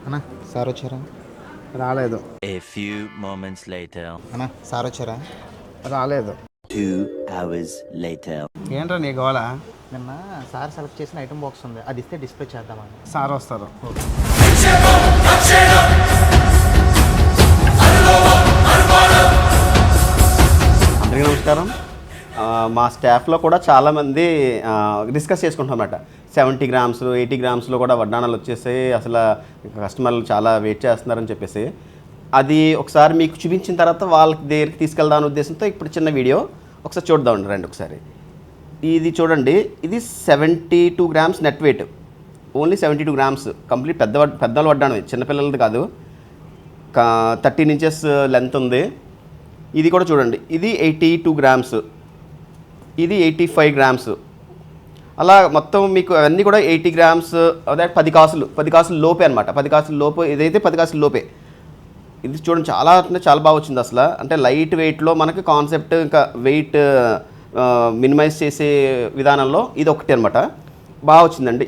అన్నా సార్ వచ్చారా? రాలేదు. A few moments later. అన్నా సార్ వచ్చారా? రాలేదు. 2 hours later. ఏంట్రా నీ గోళ? నిన్న సార్ సెలెక్ట్ చేసిన ఐటమ్ బాక్స్ ఉంది, అది ఇస్తే డిస్ప్లే చేద్దామని. సార్ వస్తారు. అందరికీ నమస్కారం. మా స్టాఫ్లో కూడా చాలామంది డిస్కస్ చేసుకుంటాం అన్నమాట. 70 గ్రామ్స్ 80 గ్రామ్స్లో కూడా వడ్డానాలు వచ్చేసాయి, అసలు కస్టమర్లు చాలా వెయిట్ చేస్తున్నారని చెప్పేసి అది ఒకసారి మీకు చూపించిన తర్వాత వాళ్ళకి దగ్గరికి తీసుకెళ్దామనే ఉద్దేశంతో ఇప్పుడు చిన్న వీడియో ఒకసారి చూద్దామండి. రండి ఒకసారి. ఇది చూడండి, ఇది 72 grams net weight, only 72 grams complete పెద్దవాళ్ళు వడ్డానం, చిన్నపిల్లలది కాదు. 13 ఇంచెస్ లెంత్ ఉంది. ఇది కూడా చూడండి, ఇది 82 గ్రామ్స్, ఇది 85 గ్రామ్స్. అలా మొత్తం మీకు అవన్నీ కూడా 80 గ్రామ్స్, అదే 10 కాసులు లోపే అనమాట. 10 కాసుల లోపు, ఇదైతే 10 కాసుల లోపే. ఇది చూడండి, చాలా అంటే చాలా బాగా వచ్చింది అసలు. అంటే లైట్ వెయిట్లో మనకి కాన్సెప్ట్, ఇంకా వెయిట్ మినిమైజ్ చేసే విధానంలో ఇది ఒకటి అనమాట. బాగా వచ్చిందండి.